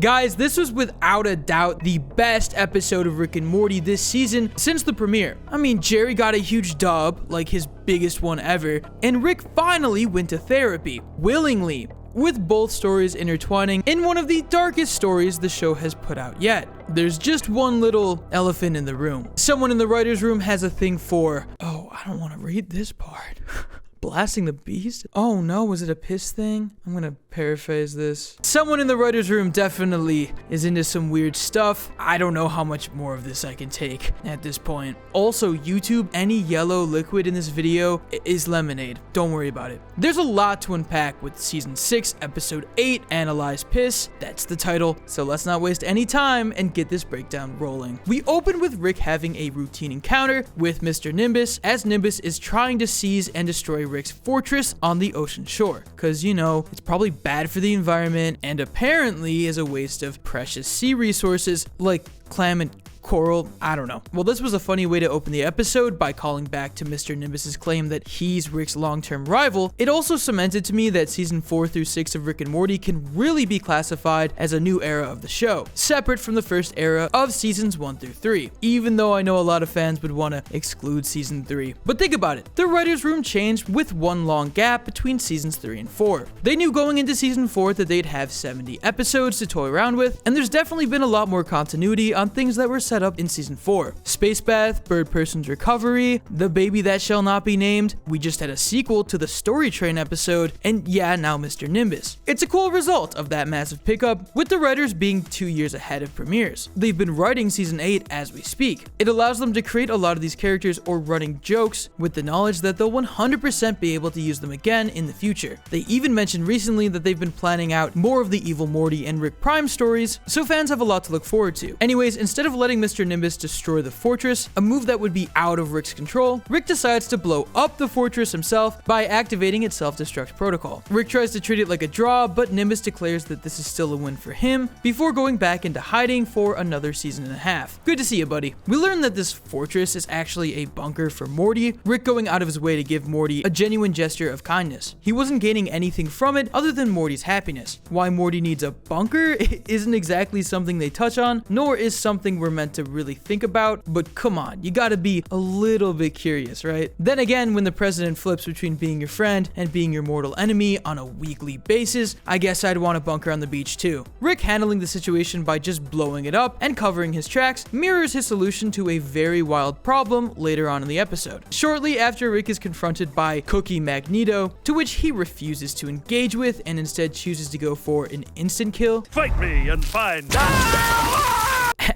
Guys, this was without a doubt the best episode of Rick and Morty this season since the premiere. I mean, Jerry got a huge dub, like his biggest one ever, and Rick finally went to therapy, willingly, with both stories intertwining in one of the darkest stories the show has put out yet. There's just one little elephant in the room. Someone in the writer's room has a thing for, oh, I don't want to read this part. Blasting the beast? Oh no, was it a piss thing? I'm gonna paraphrase this. Someone in the writer's room definitely is into some weird stuff. I don't know how much more of this I can take at this point. Also, YouTube, any yellow liquid in this video is lemonade. Don't worry about it. There's a lot to unpack with season 6, episode 8, Analyze Piss. That's the title. So let's not waste any time and get this breakdown rolling. We open with Rick having a routine encounter with Mr. Nimbus as Nimbus is trying to seize and destroy Rick's fortress on the ocean shore, because you know it's probably bad for the environment and apparently is a waste of precious sea resources like clam and coral, I don't know. Well, this was a funny way to open the episode by calling back to Mr. Nimbus's claim that he's Rick's long-term rival. It also cemented to me that season 4 through 6 of Rick and Morty can really be classified as a new era of the show, separate from the first era of seasons 1 through 3, even though I know a lot of fans would want to exclude season 3. But think about it, the writer's room changed with one long gap between seasons 3 and 4. They knew going into season 4 that they'd have 70 episodes to toy around with, and there's definitely been a lot more continuity on things that were set up in season 4. Space Beth, Bird Person's Recovery, The Baby That Shall Not Be Named, we just had a sequel to the Story Train episode, and yeah, now Mr. Nimbus. It's a cool result of that massive pickup, with the writers being 2 years ahead of premieres. They've been writing season 8 as we speak. It allows them to create a lot of these characters or running jokes with the knowledge that they'll 100% be able to use them again in the future. They even mentioned recently that they've been planning out more of the evil Morty and Rick Prime stories, so fans have a lot to look forward to. Anyways, instead of letting Mr. Nimbus destroy the fortress, a move that would be out of Rick's control, Rick decides to blow up the fortress himself by activating its self-destruct protocol. Rick tries to treat it like a draw, but Nimbus declares that this is still a win for him before going back into hiding for another season and a half. Good to see you, buddy. We learn that this fortress is actually a bunker for Morty, Rick going out of his way to give Morty a genuine gesture of kindness. He wasn't gaining anything from it other than Morty's happiness. Why Morty needs a bunker isn't exactly something they touch on, nor is something we're meant to really think about, but come on, you gotta be a little bit curious, right? Then again, when the president flips between being your friend and being your mortal enemy on a weekly basis, I guess I'd want a bunker on the beach too. Rick handling the situation by just blowing it up and covering his tracks mirrors his solution to a very wild problem later on in the episode. Shortly after Rick is confronted by Cookie Magneto, to which he refuses to engage with and instead chooses to go for an instant kill. Fight me and find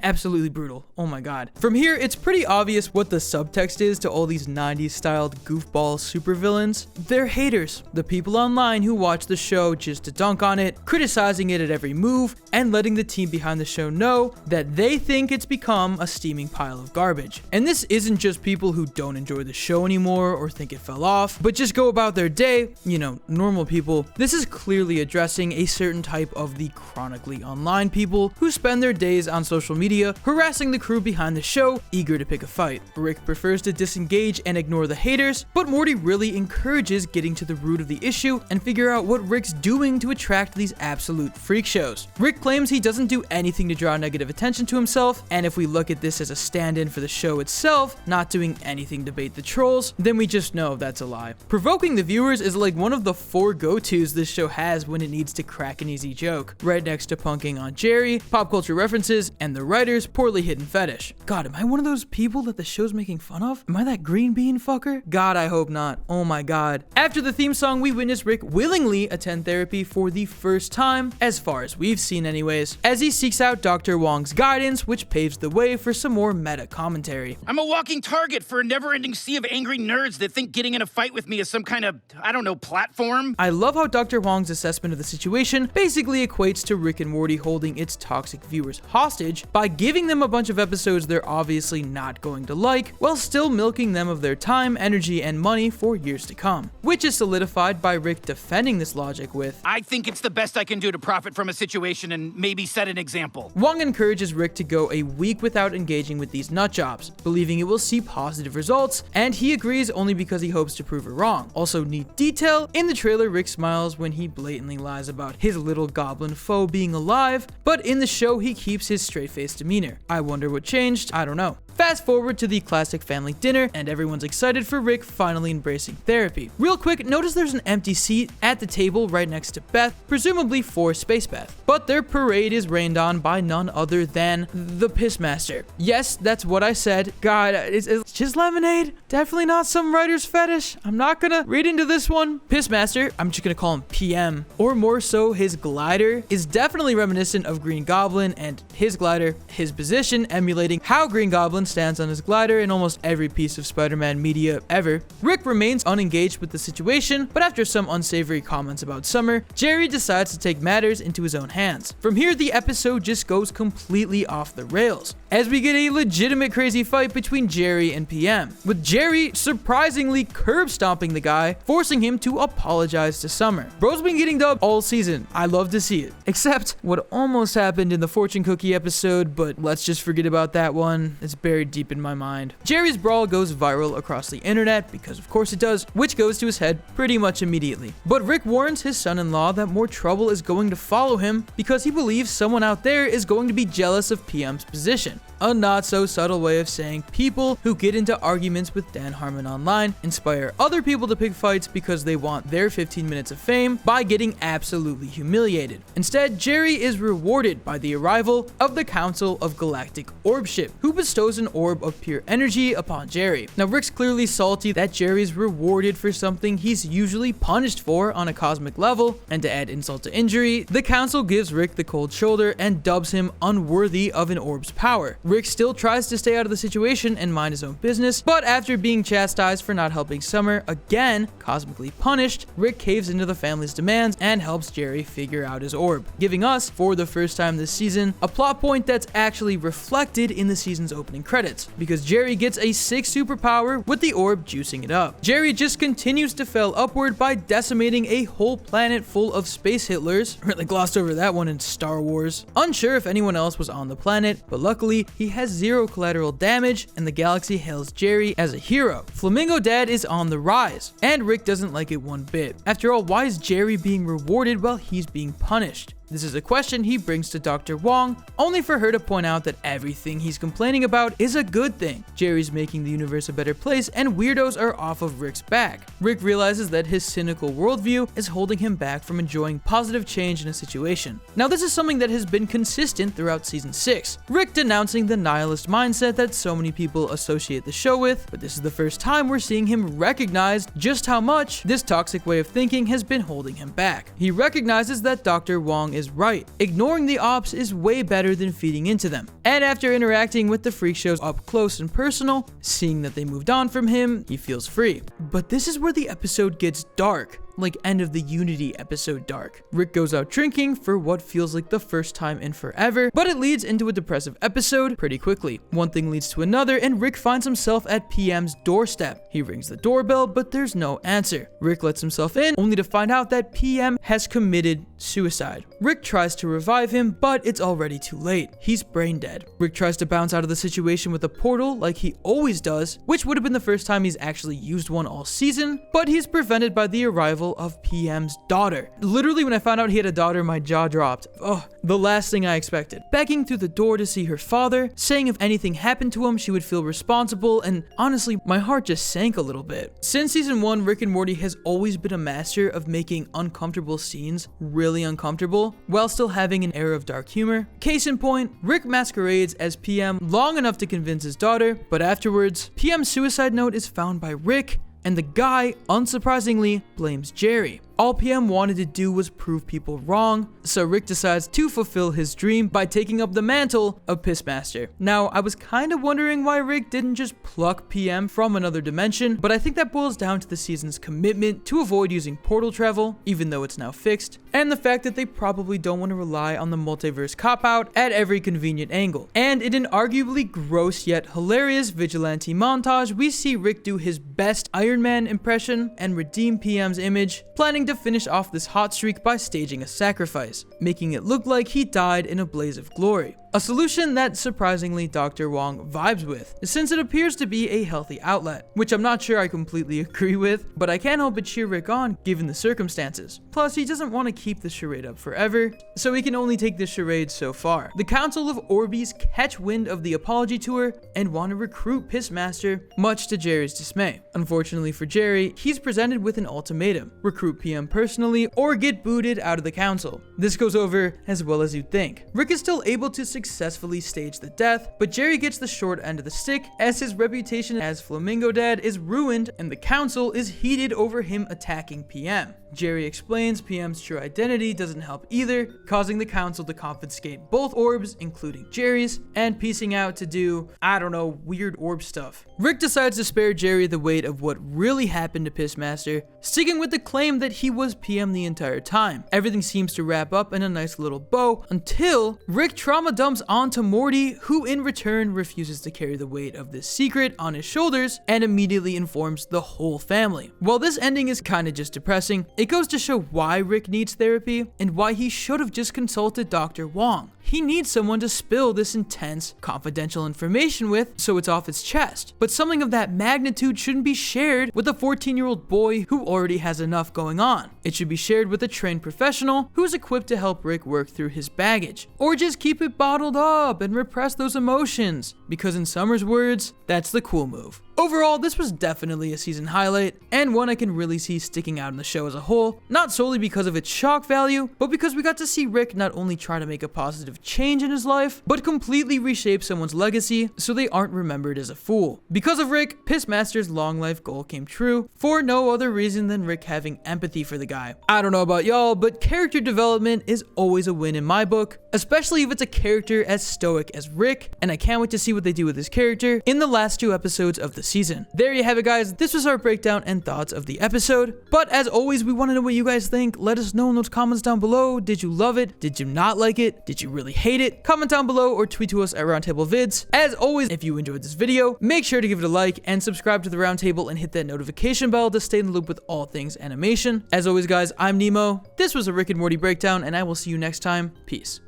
Absolutely brutal. Oh my god. From here, it's pretty obvious what the subtext is to all these 90s styled goofball supervillains. They're haters. The people online who watch the show just to dunk on it, criticizing it at every move, and letting the team behind the show know that they think it's become a steaming pile of garbage. And this isn't just people who don't enjoy the show anymore or think it fell off, but just go about their day, you know, normal people. This is clearly addressing a certain type of the chronically online people who spend their days on social media harassing the crew behind the show, eager to pick a fight. Rick prefers to disengage and ignore the haters, but Morty really encourages getting to the root of the issue and figure out what Rick's doing to attract these absolute freak shows. Rick claims he doesn't do anything to draw negative attention to himself, and if we look at this as a stand-in for the show itself, not doing anything to bait the trolls, then we just know that's a lie. Provoking the viewers is like one of the 4 go-tos this show has when it needs to crack an easy joke, right next to punking on Jerry, pop culture references, and the writer's poorly hidden fetish. God, am I one of those people that the show's making fun of? Am I that green bean fucker? God, I hope not. Oh my god. After the theme song, we witness Rick willingly attend therapy for the first time, as far as we've seen anyways, as he seeks out Dr. Wong's guidance, which paves the way for some more meta commentary. I'm a walking target for a never-ending sea of angry nerds that think getting in a fight with me is some kind of, I don't know, platform. I love how Dr. Wong's assessment of the situation basically equates to Rick and Morty holding its toxic viewers hostage by giving them a bunch of episodes they're obviously not going to like, while still milking them of their time, energy, and money for years to come. Which is solidified by Rick defending this logic with, I think it's the best I can do to profit from a situation and maybe set an example. Wong encourages Rick to go a week without engaging with these nut jobs, believing it will see positive results, and he agrees only because he hopes to prove her wrong. Also, neat detail, in the trailer Rick smiles when he blatantly lies about his little goblin foe being alive, but in the show he keeps his straight-faced demeanor. I wonder what changed, I don't know. Fast forward to the classic family dinner, and everyone's excited for Rick finally embracing therapy. Real quick, notice there's an empty seat at the table right next to Beth, presumably for Space Beth. But their parade is rained on by none other than the Pissmaster. Yes, that's what I said. God, it's just lemonade. Definitely not some writer's fetish. I'm not gonna read into this one. Pissmaster, I'm just gonna call him PM, or more so his glider, is definitely reminiscent of Green Goblin, and his glider, his position, emulating how Green Goblin stands on his glider in almost every piece of Spider-Man media ever. Rick remains unengaged with the situation, but after some unsavory comments about Summer, Jerry decides to take matters into his own hands. From here, the episode just goes completely off the rails, as we get a legitimate crazy fight between Jerry and PM, with Jerry surprisingly curb stomping the guy, forcing him to apologize to Summer. Bro's been getting dubbed all season. I love to see it. Except what almost happened in the fortune cookie episode, but let's just forget about that one. It's buried deep in my mind. Jerry's brawl goes viral across the internet, because of course it does, which goes to his head pretty much immediately. But Rick warns his son-in-law that more trouble is going to follow him because he believes someone out there is going to be jealous of PM's position. A not so subtle way of saying people who get into arguments with Dan Harmon online inspire other people to pick fights because they want their 15 minutes of fame by getting absolutely humiliated. Instead, Jerry is rewarded by the arrival of the Council of Galactic Orbship, who bestows an orb of pure energy upon Jerry. Now, Rick's clearly salty that Jerry's rewarded for something he's usually punished for on a cosmic level, and to add insult to injury, the Council gives Rick the cold shoulder and dubs him unworthy of an orb's power. Rick still tries to stay out of the situation and mind his own business, but after being chastised for not helping Summer, again cosmically punished, Rick caves into the family's demands and helps Jerry figure out his orb, giving us, for the first time this season, a plot point that's actually reflected in the season's opening credits, because Jerry gets a 6th superpower with the orb juicing it up. Jerry just continues to fail upward by decimating a whole planet full of space Hitlers. Really glossed over that one in Star Wars. Unsure if anyone else was on the planet, but luckily he has 0 collateral damage and the galaxy hails Jerry as a hero. Flamingo Dad is on the rise, and Rick doesn't like it one bit. After all, why is Jerry being rewarded while he's being punished? This is a question he brings to Dr. Wong, only for her to point out that everything he's complaining about is a good thing. Jerry's making the universe a better place, and weirdos are off of Rick's back. Rick realizes that his cynical worldview is holding him back from enjoying positive change in a situation. Now, this is something that has been consistent throughout Season 6. Rick denouncing the nihilist mindset that so many people associate the show with, but this is the first time we're seeing him recognize just how much this toxic way of thinking has been holding him back. He recognizes that Dr. Wong is right. Ignoring the ops is way better than feeding into them. And after interacting with the freak shows up close and personal, seeing that they moved on from him, he feels free. But this is where the episode gets dark. Like End of the Unity episode dark. Rick goes out drinking for what feels like the first time in forever, but it leads into a depressive episode pretty quickly. One thing leads to another, and Rick finds himself at PM's doorstep. He rings the doorbell, but there's no answer. Rick lets himself in, only to find out that PM has committed suicide. Rick tries to revive him, but it's already too late. He's brain dead. Rick tries to bounce out of the situation with a portal like he always does, which would have been the first time he's actually used one all season, but he's prevented by the arrival of PM's daughter. Literally, when I found out he had a daughter, my jaw dropped. Oh, the last thing I expected. Begging through the door to see her father, saying if anything happened to him, she would feel responsible, and honestly, my heart just sank a little bit. Since Season 1, Rick and Morty has always been a master of making uncomfortable scenes really uncomfortable, while still having an air of dark humor. Case in point, Rick masquerades as PM long enough to convince his daughter, but afterwards, PM's suicide note is found by Rick, and the guy, unsurprisingly, blames Jerry. All PM wanted to do was prove people wrong, so Rick decides to fulfill his dream by taking up the mantle of Pissmaster. Now, I was kind of wondering why Rick didn't just pluck PM from another dimension, but I think that boils down to the season's commitment to avoid using portal travel, even though it's now fixed, and the fact that they probably don't want to rely on the multiverse cop-out at every convenient angle. And in an arguably gross yet hilarious vigilante montage, we see Rick do his best Iron Man impression and redeem PM's image, planning to finish off this hot streak by staging a sacrifice, making it look like he died in a blaze of glory. A solution that surprisingly Dr. Wong vibes with, since it appears to be a healthy outlet, which I'm not sure I completely agree with, but I can't help but cheer Rick on given the circumstances. Plus, he doesn't want to keep the charade up forever, so he can only take the charade so far. The Council of Orbeez catch wind of the apology tour and want to recruit Pissmaster, much to Jerry's dismay. Unfortunately for Jerry, he's presented with an ultimatum: recruit PM personally or get booted out of the council. This goes over as well as you'd think. Rick is still able to successfully stage the death, but Jerry gets the short end of the stick as his reputation as Flamingo Dad is ruined and the council is heated over him attacking PM. Jerry explains PM's true identity doesn't help either, causing the council to confiscate both orbs, including Jerry's, and piecing out to do, I don't know, weird orb stuff. Rick decides to spare Jerry the weight of what really happened to Pissmaster, sticking with the claim that he was PM the entire time. Everything seems to wrap up in a nice little bow until Rick trauma dumps onto Morty, who in return refuses to carry the weight of this secret on his shoulders and immediately informs the whole family. While this ending is kinda just depressing, it goes to show why Rick needs therapy and why he should have just consulted Dr. Wong. He needs someone to spill this intense, confidential information with so it's off his chest. But something of that magnitude shouldn't be shared with a 14-year-old boy who already has enough going on. It should be shared with a trained professional who's equipped to help Rick work through his baggage. Or just keep it bottled up and repress those emotions, because in Summer's words, that's the cool move. Overall, this was definitely a season highlight, and one I can really see sticking out in the show as a whole, not solely because of its shock value, but because we got to see Rick not only try to make a positive change in his life, but completely reshape someone's legacy so they aren't remembered as a fool. Because of Rick, Pissmaster's long life goal came true, for no other reason than Rick having empathy for the guy. I don't know about y'all, but character development is always a win in my book, especially if it's a character as stoic as Rick, and I can't wait to see what they do with this character in the last 2 episodes of the season. There you have it, guys. This was our breakdown and thoughts of the episode, but as always, we want to know what you guys think. Let us know in those comments down below. Did you love it? Did you not like it? Did you really hate it? Comment down below or tweet to us at Roundtable Vids. As always, if you enjoyed this video, make sure to give it a like and subscribe to the Roundtable and hit that notification bell to stay in the loop with all things animation. As always, guys, I'm Nemo. This was a Rick and Morty breakdown, and I will see you next time. Peace.